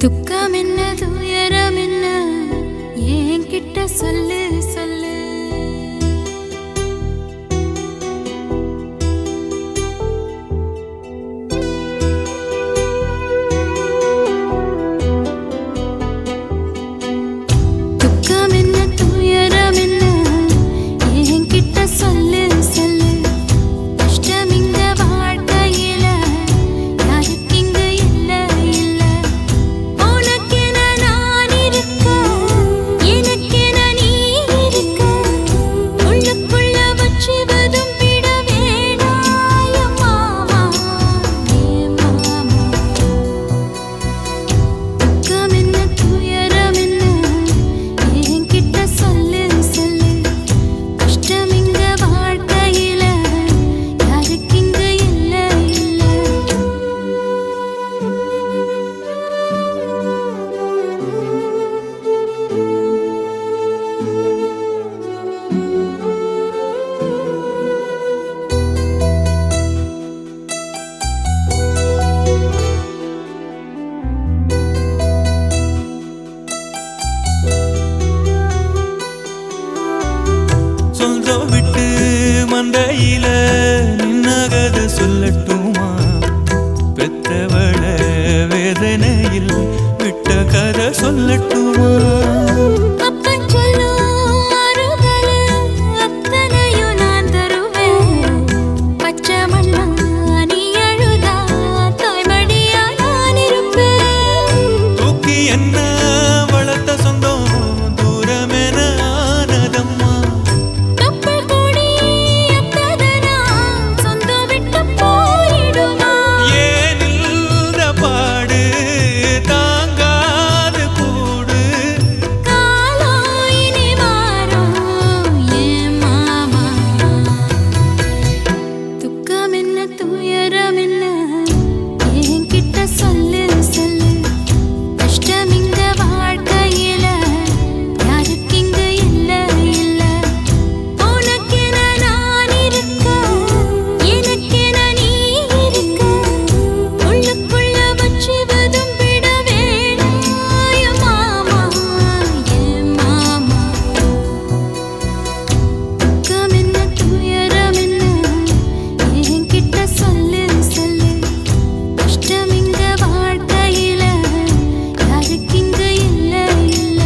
துக்கம் என்ன துயரம் என்ன என்கிட்ட சொல்லு சொல்லு. துக்கம் என்ன துயரம் என்ன என்கிட்ட சொல்லு சொல்லு. கஷ்டம் இங்க வாழ்க்கையில யாருக்கு இங்க இல்ல இல்ல. உனக்கென நான் இருக்க எனக்கென நீ இருக்க. உள்ளுக்குள்ள வச்சுவதும் விட வேணாய மாமா ஏ மாமா. துக்கம் என்ன துயரம் என்ன என்கிட்ட சொல்லு சொல்லு. கஷ்டம் இங்க வாழ்க்கையில யாருக்கு இங்க இல்ல இல்ல. சொந்தம் விட்டு மந்தையில நின்னகத சொல்லட்டுமா? பெத்தவள வேதனையில் விட்ட கதை சொல்லட்டுமா? அப்பன் சொல்லும் ஆறுதலு அத்தனையும் நான் தருவேன். பச்சை மண்ணா நீ அழுதா தாய்மடியா நான் இருப்பேன். தூக்கி என்ன வளர்த்த சொந்தம் தூரமென ஆனதம்மா. கப்பல் கூடி அத்ததனா சொந்தம் விட்டு போயிடுமா? ஏன் இந்த பாடு தாங்காது கூடு. காலம் இனி மாறும் ஏன் மாமா. துக்கம் என்ன துயரம் என்ன என்கிட்ட சொல்லு சொல்லு. கஷ்டம் இங்க வாழ்க்கையில யாருக்கு இங்க இல்ல இல்ல. உனக்கென நான் இருக்க எனக்கென நீ இருக்க. உள்ளுக்குள்ள வச்சுவதும் விட வேணாய மாமா ஏ மாமா. துக்கம் என்ன துயரம் என்ன என்கிட்ட சொல்லு சொல்லு. கஷ்டம் இங்க வாழ்க்கையில யாருக்கு இங்க இல்ல இல்ல.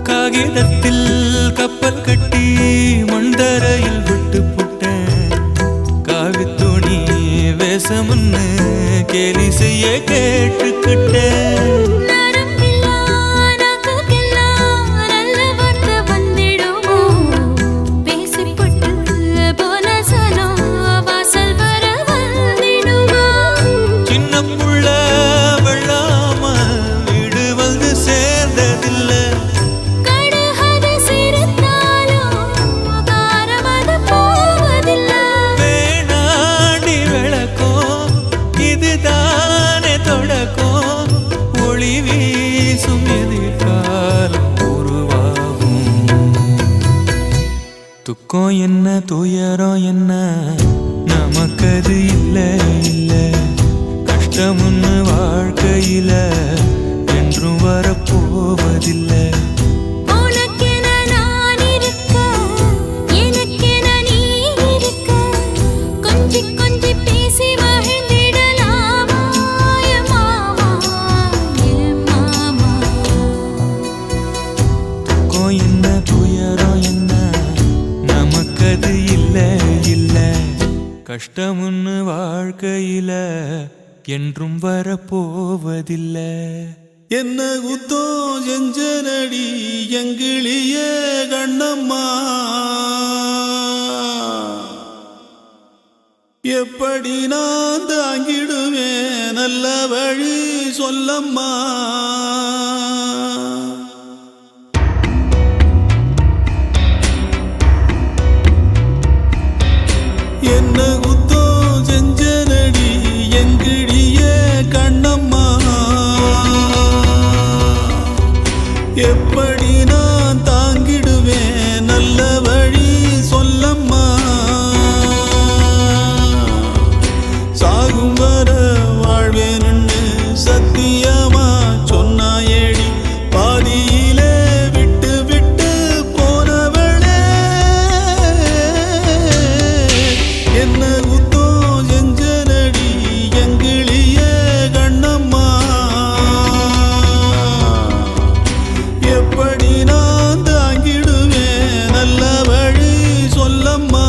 காகிதத்தில் கப்பல் கட்டி மண்டரையில் விட்டு புட்டேன். காவித்துணி வேஷமுன்னு கேலி செய்ய கேட்டுக்கிட்டேன். நரம்பில்லா நாக்குக்கெல்லாம் நல்ல வார்த்தை வந்திடுமோ? பேசிப்பட்டு போன சனம் வாசல் வர வந்திடுமோ? சின்ன புள்ள வெள்ளாம வீடு வந்து சேர்ந்ததில்ல. கடுகது சிரித்தாலும் காரமது போவதில்ல. வேணாண்டி விளக்கம் இதுதானே தொடக்கம். ஒளி வீசும் எதிர்காலம் உருவாகும். துக்கம் என்ன துயரம் என்ன நமக்கது இல்ல இல்ல. கஷ்டம்னு வாழ்க்கையில என்றும் வரப்போவதில்லை. உனக்கென நான் இருக்க எனக்கென நீ இருக்க. கொஞ்சி கொஞ்சி பேசி மகிழ்ந்திடலாமா ஏ மாமா ஏ மாமா. துக்கம் என்ன துயரம் என்ன நமக்கது இல்ல இல்ல. கஷ்டம்னு வாழ்க்கையில என்றும் வரப்போவதில்லை. என்ன குத்தம் செஞ்சனடி எங்கிளிய கண்ணம்மா. எப்படி நான் தாங்கிடுவேன் நல்ல வழி சொல்லம்மா. என்ன குத்தோ செஞ்சனடி எங்கிடியே கண்ணம்மா எப்படி நான் தாங்கிடுவேன் நல்ல வழி சொல்லம்மா சாகும் வர வாழ்வேன்னு சத்தியமா சொன்னாயேடி பாதியிலே விட்டு விட்டு போனவளே என்ன குத்தோ செஞ்சனடி எங்கிளியே கண்ணம்மா எப்படி நான் தாங்கிடுவேன் நல்ல வழி சொல்லம்மா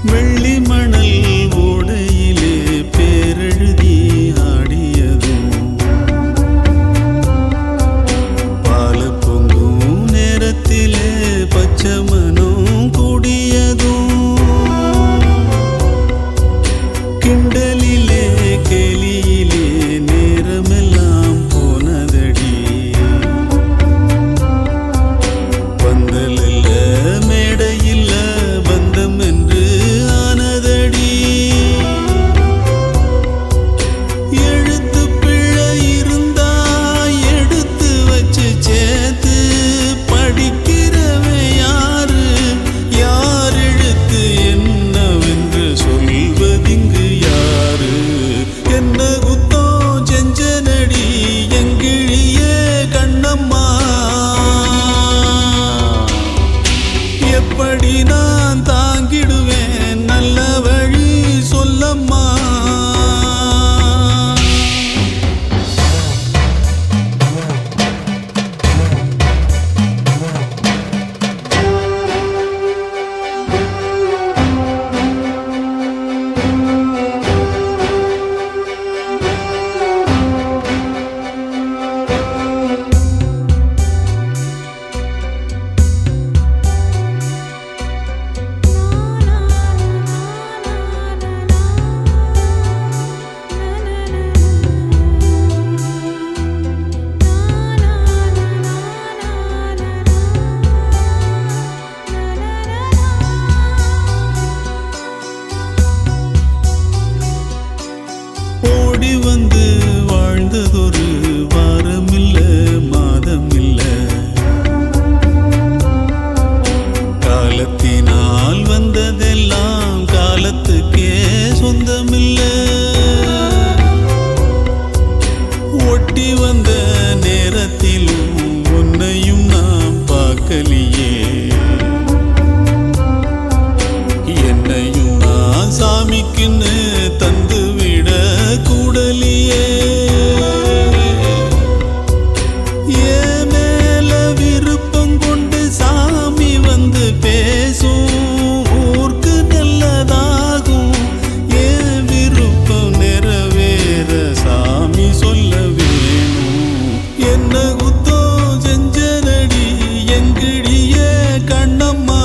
வெள்ளி மணல் ஓடையிலே பேரெழுதி ஆடியதும் பால பொங்கும் நேரத்திலே பச்சை மனம் கூடியதும் கிண்டலிலே கேலியிலே நேரமெல்லாம் போனதடி பந்தலில்ல மேடையில்ல பந்தம் என்று ஆனதடி எழுத்து பிழை இருந்தா எடுத்து வச்சு சேர்த்து படிக்கிறவன் யாரு யார் எழுத்து என்னவென்று சொல்வதிங்கு யாரு என்ன குத்தோ செஞ்சனடி எங்கிழியே கண்ணம்மா எப்படி நான் தாங்கிடுவேன் நல்ல வழி சொல்லம்மா ஓடி வந்து வாழ்ந்ததொரு வாரமில்ல மாதமில்ல காலத்தினால் வந்ததெல்லாம் காலத்துக்கே சொந்தமில்ல ஒட்டி வந்த நேரத்திலும் உன்னையும் நான் பார்க்கலையே என்னையும் நான் சாமிக்குன்னு தந்து விட கூடலியே ஏன் மேல விருப்பம் கொண்டு சாமி வந்து பேசும் ஊருக்கு நல்லதாகும் ஏன் விருப்பம் நிறைவேற சாமி சொல்ல வேணும் என்ன குத்தோ செஞ்சனடி எங்கிடியே கண்ணம்மா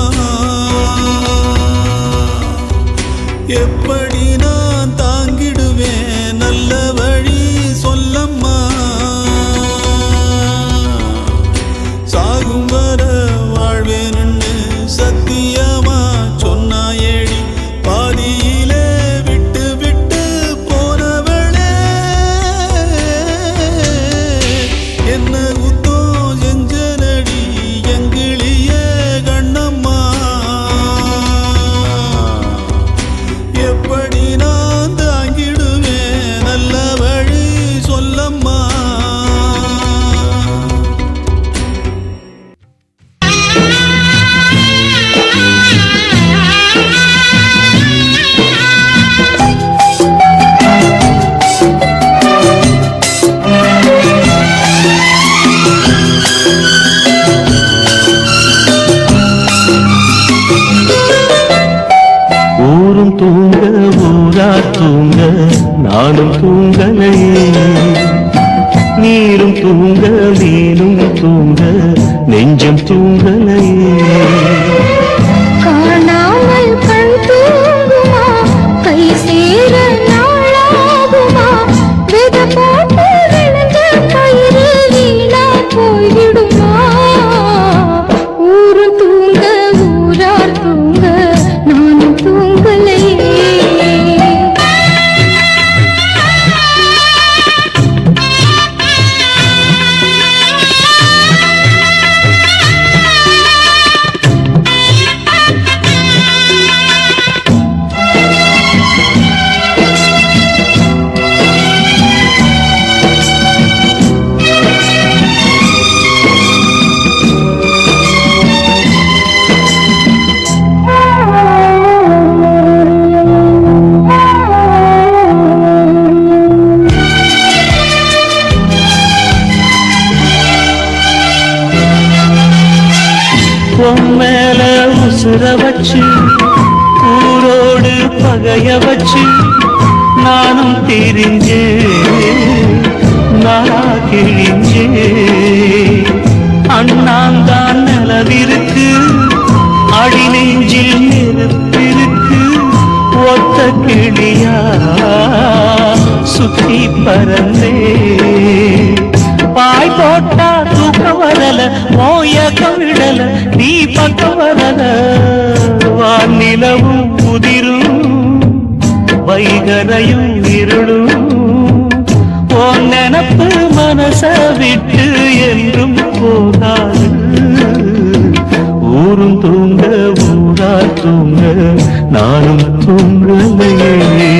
எப்படி நான் தாங்கிடுவேன் நல்ல வழி சொல்லம்மா சாகும் வர வாழ்வேன்னு சத்தியமா சொன்னாயேடி பாதியிலே விட்டு விட்டு போனவளே என்ன குத்தோ செஞ்சனடி எங்கிளியே கண்ணம்மா எப்படி நான் தாங்கிடுவேன் நல்ல வழி சொல்லம்மா ஊரா தூங்க நானும் தூங்கலையே, நீரும் தூங்க நீனும் தூங்க நெஞ்சம் தூங்கலையே. காணாமல் கண் தூங்குமா, கை சேர நாளாகுமா, வித போட்டு விழுந்த பயிறு வீணா போய்விடுமா. ஊரும் தூங்க ஊரார் தூங்க நானும் தூங்கலையே. மேல உசுர வச்சு ஊரோடு பகைய வச்சு நானும் தெரிஞ்சே நாளா கிழிஞ்சே. அண்ணாந்தான் நிலவிருக்கு அடி நெஞ்சில் நெருப்பிருக்கு, ஒத்த கிளியா சுத்தி பறந்தே. பாய் போட்டா தூக்கம் வரல, மோயக்கம் விடல, நீ பக்கம் வரல. வானிலவும் உதிரும் வைகரையும் இருளும், உன் நினப்பு மனச விட்டு என்றும் போகாது. ஊரும் தூங்க ஊரா தூங்க நானும் தூங்கலையே.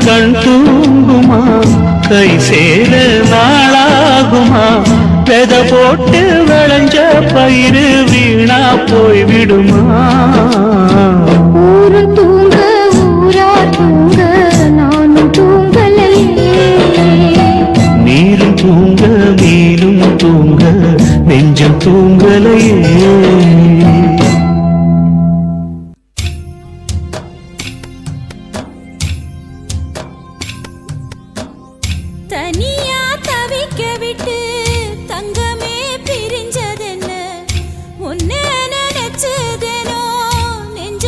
கண் தூங்குமா, கை சேர நாளாகுமா, வெத போட்டு விளைஞ்ச பயிறு வீணா போய்விடுமா. ஊரு தூங்க ஊரார் தூங்க நானும் தூங்கலையே. நீரும் தூங்க மீனும் தூங்க நெஞ்சம் தூங்கலையே. தனியா தவிக்க விட்டு தங்கமே பிரிஞ்சதென்ன, உன்னை நினைச்சதேனோ நெஞ்ச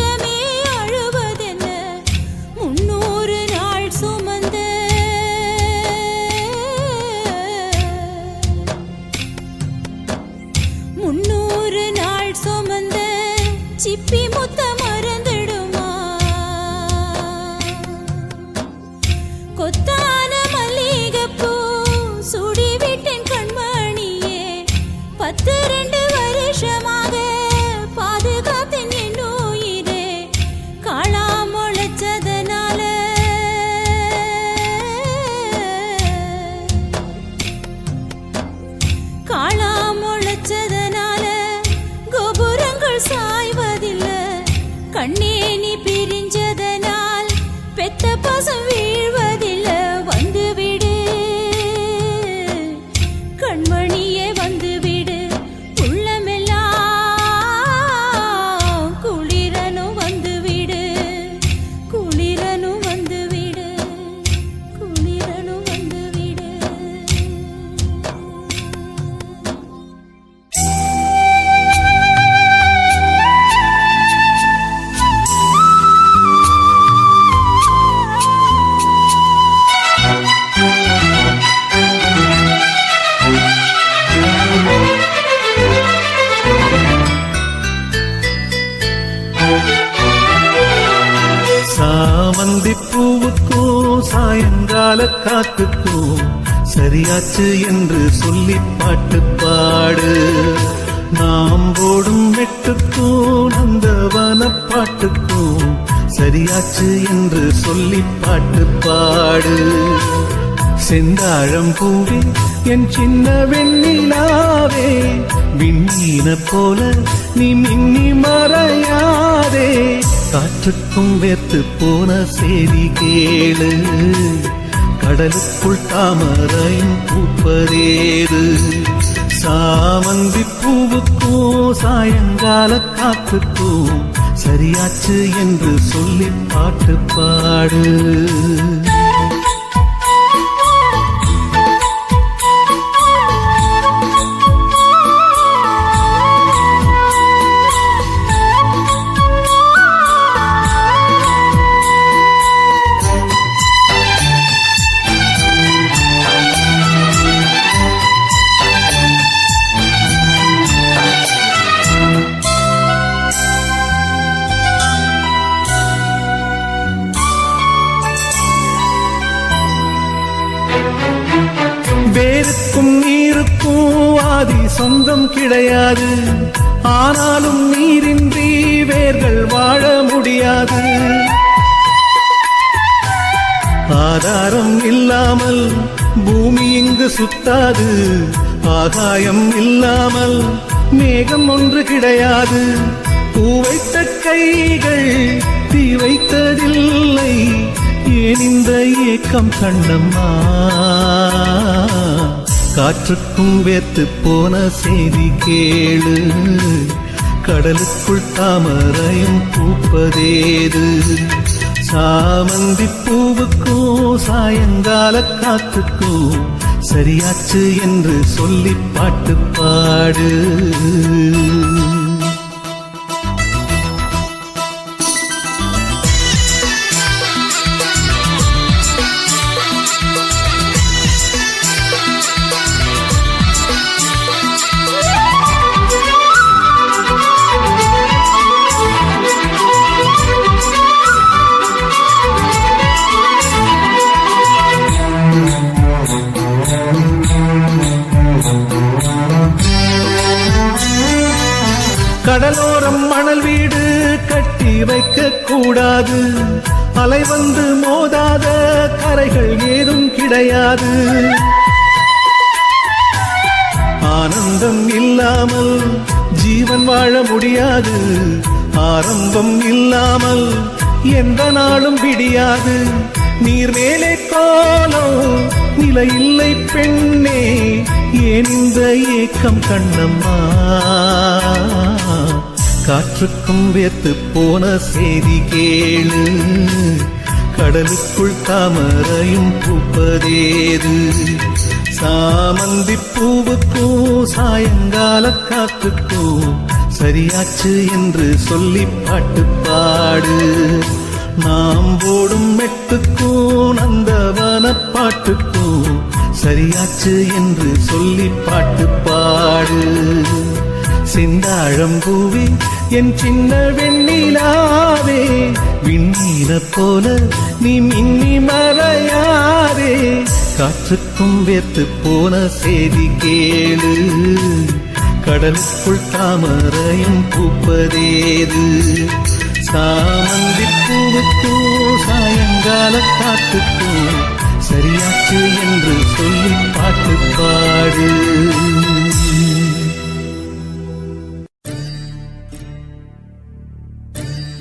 சாமந்தி பூவுக்கும் சாயங்கால காத்துக்கும் சரியாச்சு என்று சொல்லி பாட்டு பாடு. நாம் போடும் வெட்டுக்கும் நந்தவன பாட்டுக்கும் சரியாச்சு என்று சொல்லி பாட்டு பாடு. செந்தாழம் பூவே என் சின்ன வெண்ணிலாவே, விண்ணீன போல நீ மின்னி மறையாதே. காற்றுக்கும் வேர்த்து போன செய்தி கேளு, கடலுக்குள் தாமரையும் பூப்பதேது. சாமந்தி பூவுக்கும் சாயங்கால காத்துக்கும் சரியாச்சு என்று சொல்லி பாட்டு பாடு. வேருக்கும் நீருக்கும் ஆதி சொந்தம் கிடையாது, ஆனாலும் நீரின்றி வேர்கள் வாழ முடியாது. ஆதாரம் இல்லாமல் பூமி இங்கு சுத்தாது, ஆகாயம் இல்லாமல் மேகம் ஒன்று கிடையாது. பூ வைத்த கைகள் தீ வைத்ததில்லை, ஏன் இந்த ஏக்கம் கண்ணம்மா? காற்றுக்கும் வேத்து போன செய்தி கேளு, கடலுக்குள் தாமரையும் பூப்பதேது. சாமந்தி பூவுக்கும் சாயங்கால காத்துக்கும் சரியாச்சு என்று சொல்லி பாட்டு பாடு. கடலோரம் மணல் வீடு கட்டி வைக்க கூடாது, அலை வந்து மோதாத கரைகள் ஏதும் கிடையாது. ஆனந்தம் இல்லாமல் ஜீவன் வாழ முடியாது, ஆரம்பம் இல்லாமல் எந்த நாளும் விடியாது. நீர் மேலே கோலம் நிலை இல்லை பெண்ணே, ஏன் இந்த ஏக்கம் கண்ணம்மா? காற்றுக்கும் வேத்து போன செய்தி கேளு, கடலுக்குள் தாமரையும் பூப்பதேது. சாமந்தி பூவுக்கும் சாயங்கால காத்துக்கும் சரியாச்சு என்று சொல்லி பாட்டு பாடு. நாம் போடும் மெட்டுக்கும் நந்தவன பாட்டுக்கும் சரியாச்சு என்று சொல்லி பாட்டு பாடு. செந்தாழம் பூவே என் சின்ன வெண்ணிலாவே, விண்ணீன போல நீ மின்னி மறையாதே. காற்றுக்கும் வேத்து போன செய்தி கேளு, கடலுக்குள் தாமரையும் பூப்பதேது. சாமந்தி பூவுக்கும் சாயங்கால காத்துக்கும் சரியாச்சு என்று சொல்லி பாட்டு பாடு.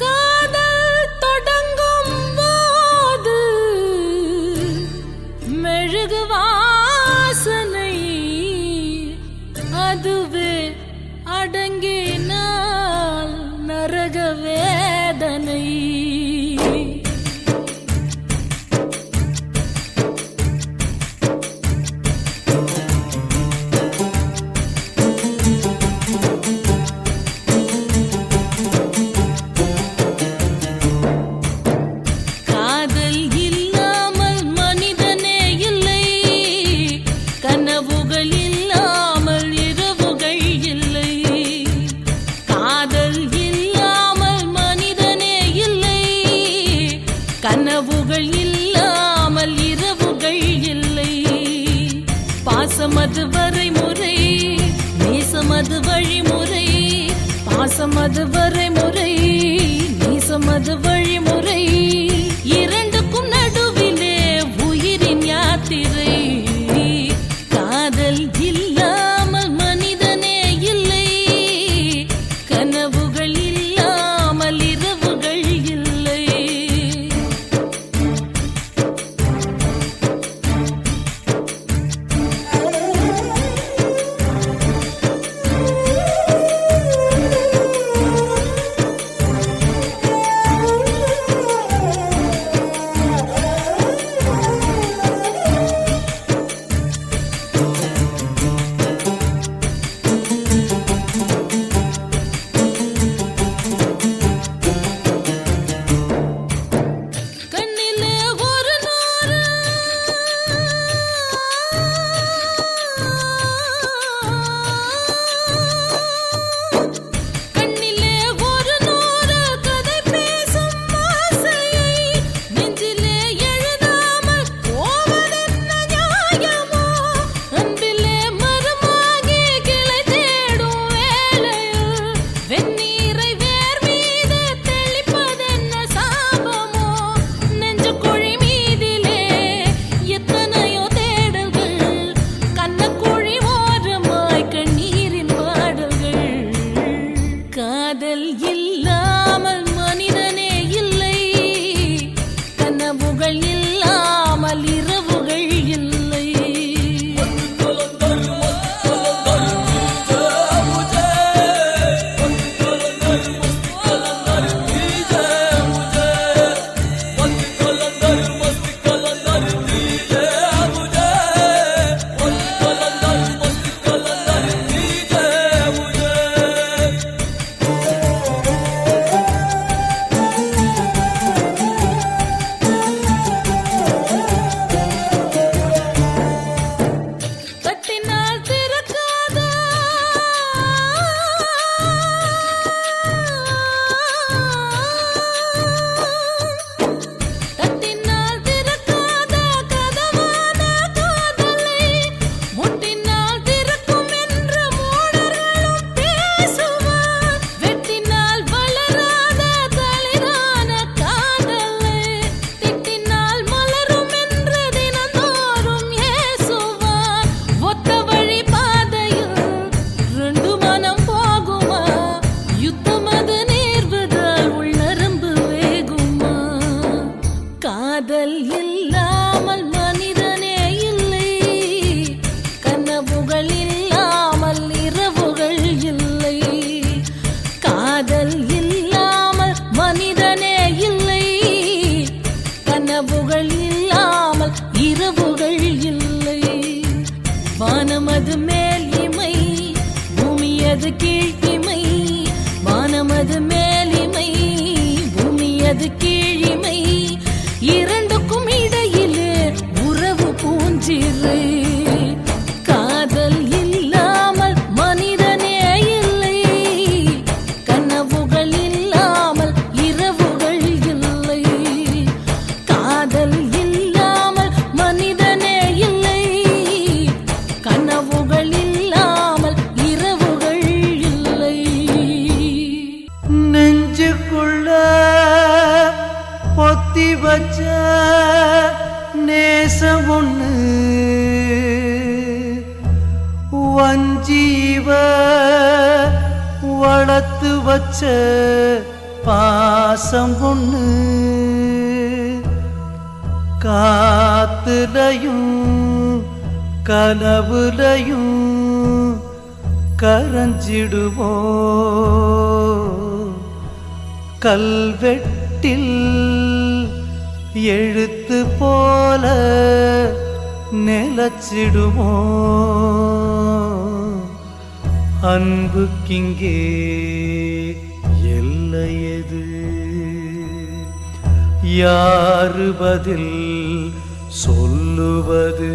காதல் தொடங்கும் போது மெழுகு வாசனை, அதுவே அடங்கினால் நரக வேதனை. கனவுகள் இல்லாமல் இரவுகள் இல்லை. பாசமது வரைமுறை, நேசமது வழிமுறை. பாசமது வரைமுறை, நேசமது வழிமுறை. இரண்டுக்கும் நடுவிலே உயிரின் யாத்திரை. காதல் இல்லாமல் மனிதனே இல்லை. கனவுகள் இல்லாமல் இரவுகள் இல்லை. கண்ணிலே ஒரு நூறு கண்ணிலே ஒரு நூறு கதை பேசும் ஆசையை நெஞ்சிலே எழுதாமல் போவதென்ன நியாயமோ? அன்பிலே மரமாகி கிளை தேடும் வேளையில் வெந்நீரை வேர் மீது தெளிப்பதென்ன சாபமோ? நெஞ்சுக்குழி மீதிலே எத்தனையோ தேடல்கள், கண்ணக்குழி ஓரமாய் கண்ணீரின் பாடல்கள். காதல் இல்லாமல் மனிதனே இல்லை. கனவுகள் இல்லாமல் இரவுகள் இல்லை. தட்டினால் திறக்காதா தட்டினால் திறக்காத கதவான காதலை முட்டினால் திறக்கும் என்று மூடர்களும் பேசுவார். வெட்டினால் வளராத தளிரான காதலை திட்டினால் மலரும் என்று தினந்தோறும் ஏசுவார். ஒத்த வழி பாதையில் ரெண்டு மனம் போகுமா? யுத்தமது நேர்வதால் உள்நரம்பு வேகுமா? காதல் இல்லாமல் மனிதனே இல்லை. கனவுகள் இல்லாமல் இரவுகள் இல்லை. காதல் இல்லாமல் மனிதனே இல்லை. கனவுகள் இல்லாமல் இரவுகள் இல்லை. வானமது மேல் இமை, பூமியது கீழ் இமை. வானமது மேல் இமை, பூமியது கீழ் இமை. இரண்டுக்கும் இடையிலே உறவு பூஞ்சிறை. காதல் இல்லாமல் மனிதனே இல்லை. கனவுகள் இல்லாமல் இரவுகள் இல்லை. காதல் இல்லாமல் மனிதனே இல்லை. கனவுகள் இல்லாமல் இரவுகள் இல்லை. நெஞ்சுக்குள்ள பொத்தி வச்ச நேசம் ஒண்ணு வஞ்சீவ வளர்த்து வச்ச பாசம் ஒண்ணு காத்துலையும் கனவுலையும் கரஞ்சிடுமோ? கல்வெட்டில் எழுத்து போல நிலச்சிடுமோ? அன்புக்கிங்கே எல்லையது? யாரு பதில் சொல்லுவது?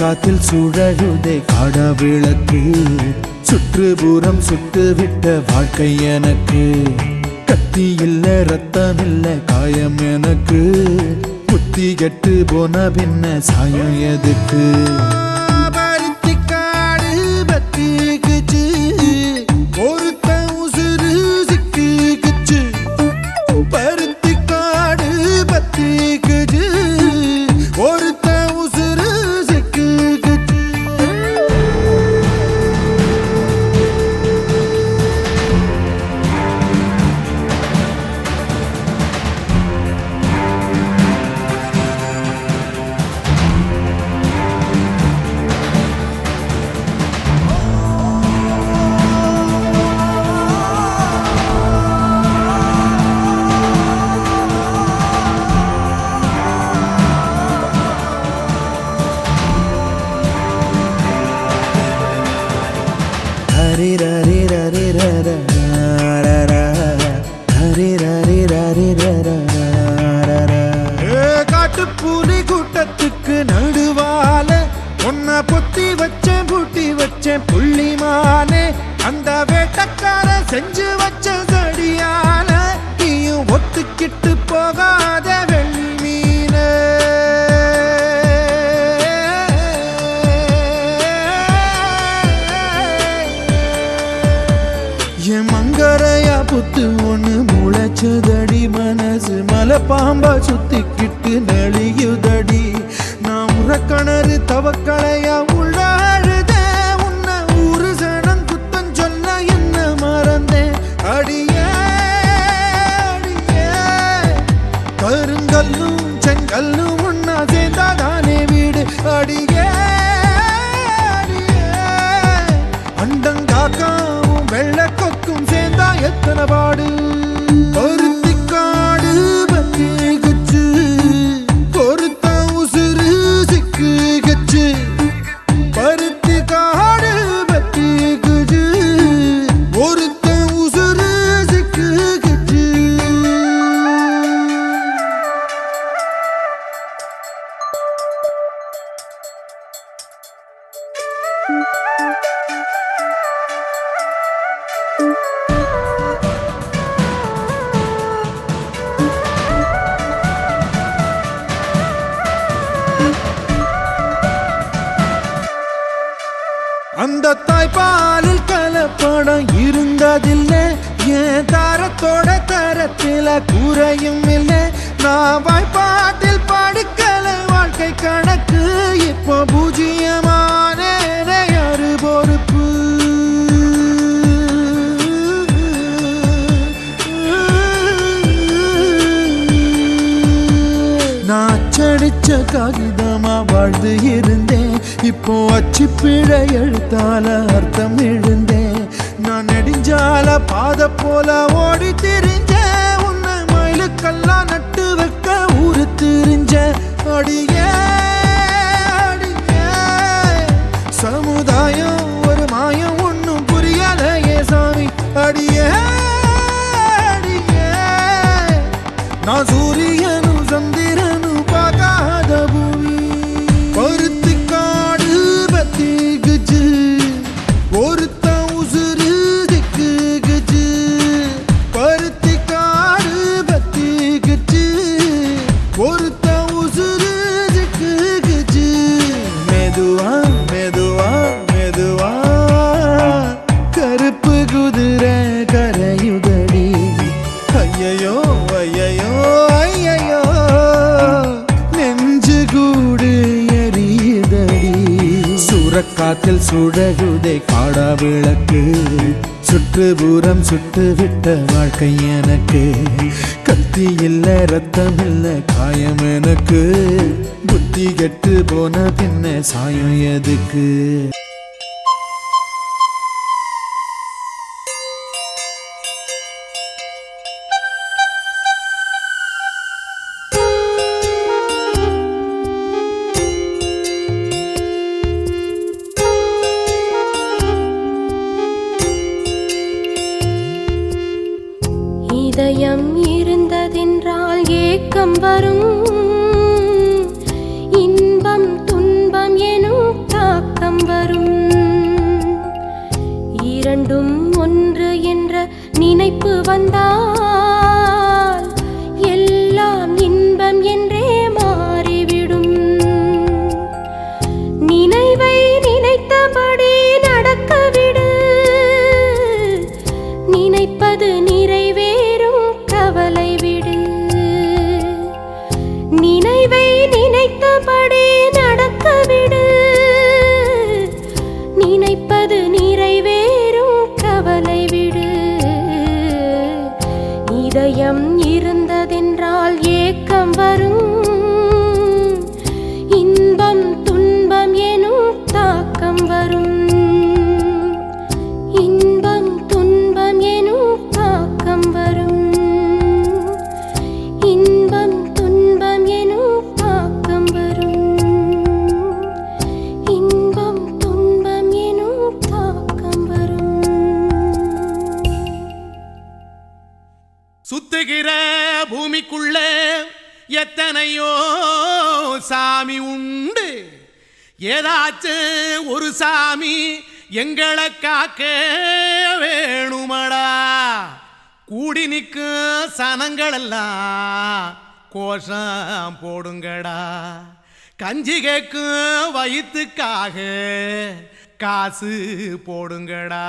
சூறக்காத்தில் சுழழுதே காடா விளக்கு சுற்றுப்புறம் சுட்டு விட்ட வாழ்க்கை எனக்கு கத்தி இல்ல ரத்தம் இல்ல காயம் எனக்கு புத்தி கெட்டு போன பின்ன சாயம் எதுக்கு பருத்திக்காடு பத்திக்குச்சு ஒருத்த உசுறு சிக்குச்சு பருத்திக்காடு பத்திக்குச்சு ஒருத்த உசுறு சிக்குச்சு காட்டுப்பூலி கூட்டத்துக்கு நடுவால உன்னை பொத்தி வச்சேன் பூட்டி வச்சேன் புள்ளிமானே அந்த வேட்டக்கார செஞ்சு வச்ச சடியால நீயும் ஒத்துக்கிட்டு போகாத வெள்ளி மீனே என் மங்கரையா புத்து ஒண்ணு முளைச்சதடி மனசு மலை பாம்பா சுத்திக்கிட்டு நெளியுதடி நான் உறக்கணறு தவக்களையா உள்ளாழுத உன்னை ஊரு சனம் குத்தம் சொல்ல என்ன மறந்தேன் அடியே அடியே கருங்கல்லும் செங்கல்லும் ஒன்னா சேர்ந்தாதானே வீடு அடியே அடியே அண்டங்காக்காவும் வெள்ள கொக்கும் சேர்ந்தா எத்தனை பாடு பருத்திக்காடு பத்திக்குச்சு பொறுத்த உசுறு சிக்குச்சு பருத்திக்காடு பத்திக்குச்சு பொறுத்த உசுறு சிக்குச்சு அந்த தாய்ப்பாலில் கலப்படம் இருந்ததில்லை என் தாரத்தோட தரத்தில குறையும் இல்லை நான் வாய்ப்பாட்டில் படுக்கல வாழ்க்கை கணக்கு இப்போ பூஜ்ஜியமான யாரு பொறுப்பு நான் அச்சடிச்ச காகிதமா வாழ்ந்து இருந்தேன் இப்போ அச்சு பிழை எழுத்தால அர்த்தம் எழுந்தேன் நான் நெடுஞ்சால பாத போல ஓடி திரிஞ்ச உன்னை மயிலுக்கெல்லாம் நட்டு வைக்க ஊரு திரிஞ்ச அடியே அடியே சமுதாயம் ஒரு மாயம் ஒன்னும் புரியலையே சாமி அடியே அடியே நான் சூரியனும் சந்திரனும் பார்க்காத பூமி பருத்திக்காடு பத்திக்குச்சு ஒருத்த உசுறு திக்குச்சு பருத்திக்காடு பத்திக்குச்சு ஒருத்த உசுறு திக்குச்சு மெதுவா மெதுவா மெதுவா கருப்பு குதிரை கரையுதடி ஐயையோ ஐயையோ ஐயையோ நெஞ்சு கூடு எரியுதடி சூறக்காத்தில் சுழகுதே காடா விளக்கு சுற்றுப்புறம் சுட்டு விட்ட வாழ்க்கை எனக்கு கத்தி இல்ல ரத்தம் இல்ல காயம் எனக்கு புத்தி கெட்டு போன பின்ன சாயம் எதுக்கு இதயம் இருந்ததென்றால் ஏக்கம் வரும் இன்பம் துன்பம் எனும் நினைவை நினைத்தபடி நடக்க விடு. நினைப்பது நிறைவேறும் கவலை விடு. இதயம் இருந்ததென்றால் ஏக்கம் வரும். இன்பம் துன்பம் எனும் தாக்கம் வரும். இன்பம் துன்பம் எனும் தாக்கம் வரும். இன்பம் துன்பம் எனும் தாக்கம் வரும். இன்பம் துன்பம் எனும் தாக்கம் வரும். சுத்துகிற பூமிக்குள்ள எத்தனையோ சாமி உண்டு. ஏதாச்சும் ஒரு சாமி எங்களை காக்க வேணுமடா. கூடி நிற்கும் சனங்களெல்லாம் கோஷம் போடுங்கடா. கஞ்சி கேட்கும் வயிற்றுக்காக காசு போடுங்கடா.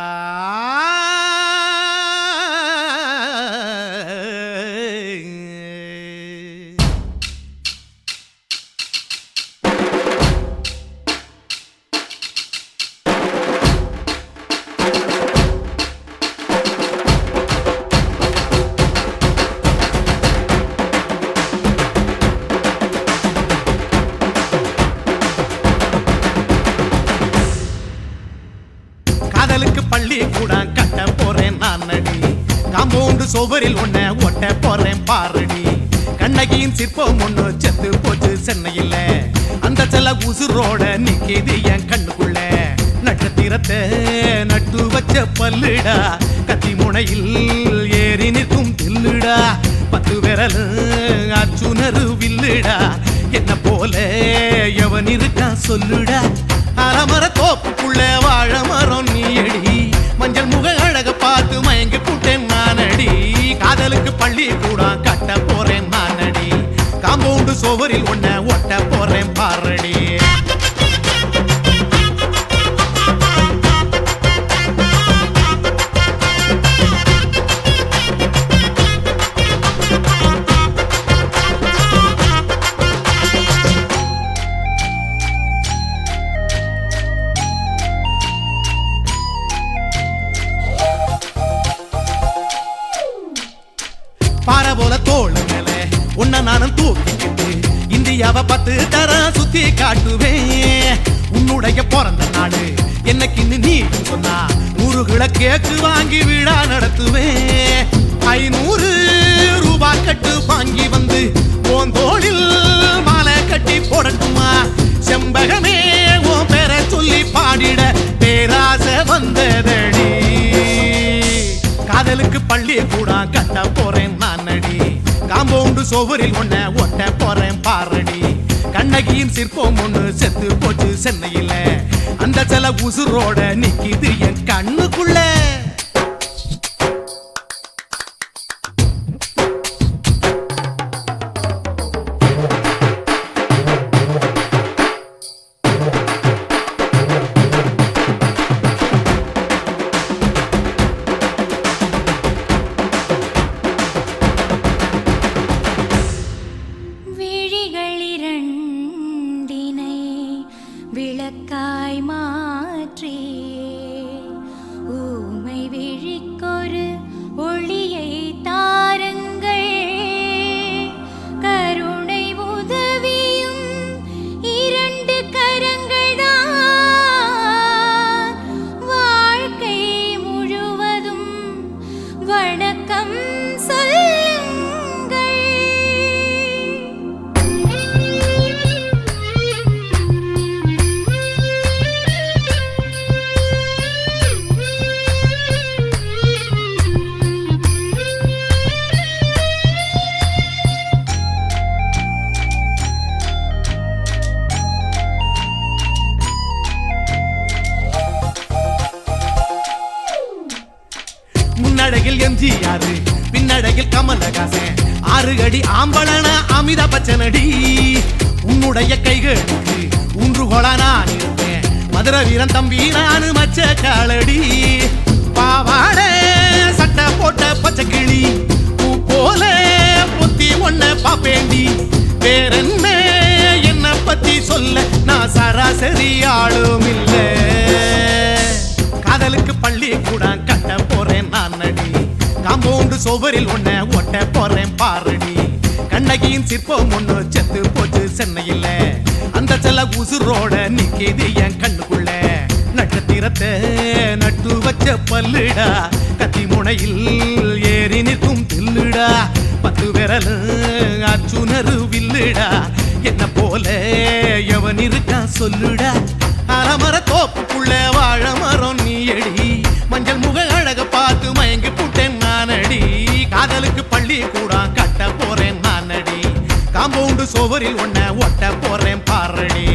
காதலுக்கு பள்ளி கூட கட்ட போறேன் நான் அடி. காம்பவுண்டு சோவரில் ஒன்ன ஒட்ட போறேன் பாரடி. கண்ணகியின் சிற்பம் ஒண்ணு செத்து போச்சு சென்னையில். அந்த செல்ல உசுரோட நிக்கிது என் கண்ணுக்குள்ள. நட்சத்திரத்தை நட்டு வச்ச பல்லுடா. கத்தி முனையில் ஏறி நிற்கும் தில்லுடா. 10 விரல் அச்சுணரு வில்லுடா. என்ன போல எவன் இருக்கா சொல்லுடா. அலமர தோப்புக்குள்ள வாழ மரம் நீயடி. மஞ்சள் முக அழக பார்த்து மயங்கி புட்டேன் நானடி. காதலுக்கு பள்ளி கூட கட்ட போறேன் நானடி. காம்பவுண்டு சோவரில் ஒன்ன ஒட்ட போறேன் பாரடி. பாறை போல தோள் மேல உன்ன நானும் தூக்கிக்கிட்டு இந்தியாவை 10 தரம் சுத்தி காட்டுவேன். உன்னுடைய பிறந்த நாடு என்னைக்குன்னு நீ சொன்னா 100 கிலோ கேக்கு வாங்கி விழா நடத்துவேன். 500 ரூபாய் கட்டு வாங்கி வந்து உன் தோளில் மாலை கட்டி போடட்டுமா. செம்பகமே உன் பேரை சொல்லி பாடிட பேராசை வந்ததடி. காதலுக்கு பள்ளி கூட கட்ட போறேன் நானடி. காம்பவுண்டு சோவரில் ஒன்ன ஒட்ட போறேன் பாரடி. கண்ணகியின் சிற்பம் ஒண்ணு செத்து போச்சு சென்னையில். அந்த சில உசுரோட நிக்கிது என் கண்ணுக்குள்ள. விழிகளிரண்டினை விளக்காய் மாற்றி ஊமை விழிக்கொரு ஒளியை தாருங்கள். கருணை உதவியும் 2 கரங்கள்தான். வாழ்க்கை முழுவதும் வணக்கம் சொல்லுங்கள். முன்னடையில் எம்ஜிஆர் பின்னடையில் கமலஹாசன். 6 அடி ஆம்பளன அமிதாப் பச்சனடி. உன்னுடைய கைகளுக்கு ஊன்றுகோலா நான் இருப்பேன். மதுரை வீரன் தம்பி நானு மச்ச காலடி. பாவாட சட்டை போட்ட பச்சை கிளி பூ போல பொத்தி ஒன்ன பாப்பேண்டி. வேறென்ன என்ன பத்தி சொல்ல நான் சராசரி ஆளும் இல்ல காதலுக்கு பள்ளி கூட கட்ட போறேன் நான் நடி காம்பவுண்டு சுவரில் ஒன்ன ஒட்ட போறேன் பாரடி கண்ணகியின் சிற்பம் ஒண்ணு செத்து போச்சு சென்னையில அந்த செல்ல உசுரோட நிக்கிது என் கண்ணுக்குள்ள நட்சத்திரத்தை நட்டு வச்ச பல்லுடா கத்தி முனையில் ஏறி நிற்கும் தில்லுடா 10 விரல் அச்சுணரு வில்லுடா என்ன போல எவன் இருக்கா சொல்லுடா அலமர தோப்புக்குள்ள வாழ மரம் நீ அடி மஞ்சள் முக அழக பார்த்து மயங்கி புட்டேன் நானடி காதலுக்கு பள்ளி கூட கட்ட போறேன் நானடி காம்பவுண்டு சுவரில் ஒன்ன ஒட்ட போறேன் பாரடி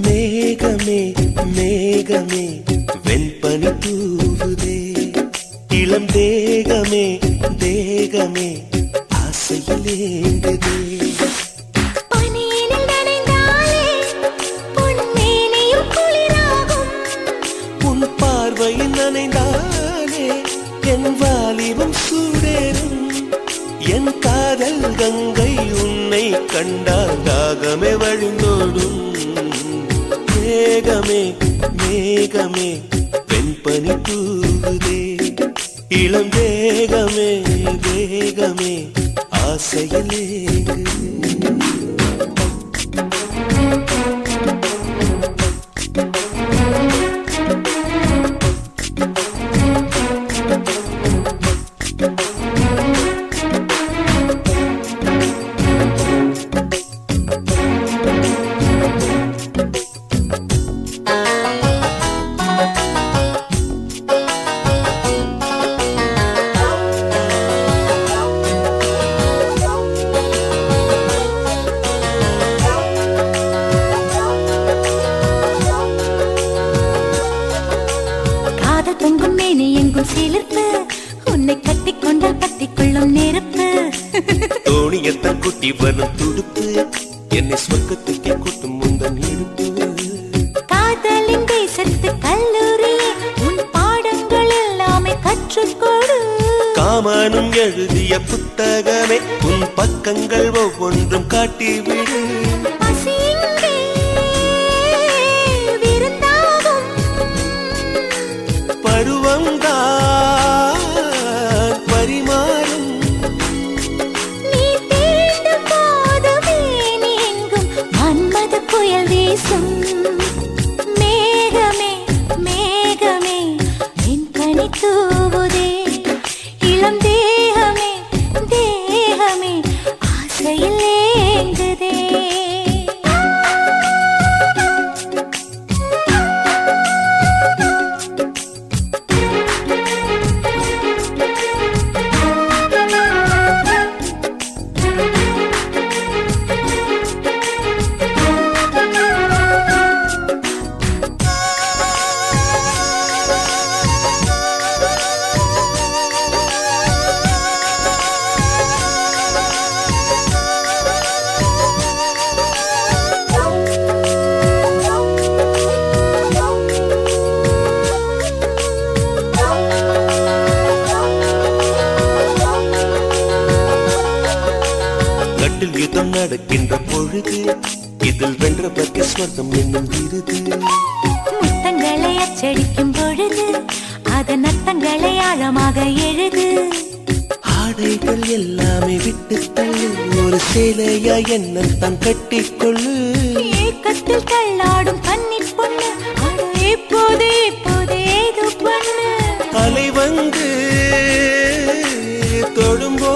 மேகமே மேகமே வெண்பனி தூவுதே இளம் தேகமே தேகமே ஆசையில் ஏங்குதே பனியினில் நனைந்தாலே பொன்மேனியும் குளிராகும் உன் பார்வையில் நனைந்தானே என் வாலிபம் சூடேறும் என் காதல் கங்கை உன்னை கண்டால் தாகமே வழிந்தோடும் மேகமே மேகமே வெண்பனி தூவுதே இளம் தேகமே தேகமே ஆசையில் ஏங்குதே காதல் பொங்கும் மேனி எங்கும் சிலிர்ப்பு உன்னை கட்டிக்கொண்டால் பத்திக்கொள்ளும் நெருப்பு தோணியத்தான் குட்டி வரும் துடுப்பு என்னை சொர்க்கத்துக்கே கூட்டும் முந்தன் இடுப்பு காதலின் தேசத்து கல்லூரியே உன் பாடங்கள் எல்லாமே கற்றுக்கொடு காமனும் எழுதிய புத்தகமே உன் பக்கங்கள் ஒவ்வொன்றும் காட்டிவிடு பசியின்றி விருந்தாகும் பருவம்தான் பரிமாறும் நீ தீண்டும் போதுமே நீ எங்கும் மன்மத புயல் வீசும் மேகமே மேகமே என் கனி தூவுதே இளம் தேகமே தேகமே ஆசையில் ஏங்குதே கட்டில் யுத்தம் நடக்கின்ற பொழுது இதில் வென்ற பக்க ஸ்வர்க்கம் என்னும் விருது முத்தங்களை அச்சடிக்கும் பொழுது அதன் அர்த்தங்களை ஆழமாக எழுது ஆடைகள் எல்லாமே விட்டு தள்ளு ஒரு சேலையா என்ன தான் கட்டிக்கொள்ளு ஏக்கத்தில் தள்ளாடும் கன்னி பொண்ணு அட இப்போது ஏது பண்ணு அலை வந்து தொடும்போ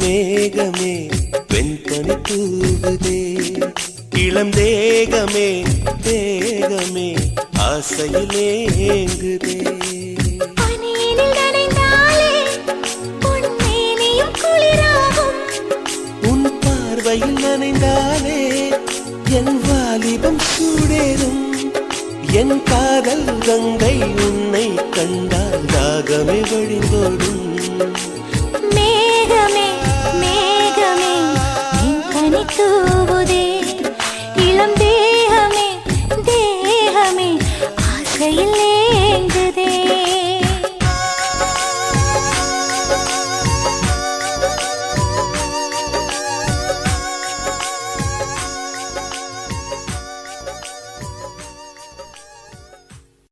மேகமே வெண்பனி தூவுதே இளம் தேகமே தேகமே ஆசையிலே ஏங்குதே பனியினில் நனைந்தாலே பொன்மேனியும் குளிராகும். உன் பார்வையில் நனைந்தாலே என் வாலிபம் சூடேறும் என் காதல் கங்கை உன்னை கண்டால் தாகமே வழிந்தோடும் மேகமே மேகமே என் கனி தூவுதே இளம்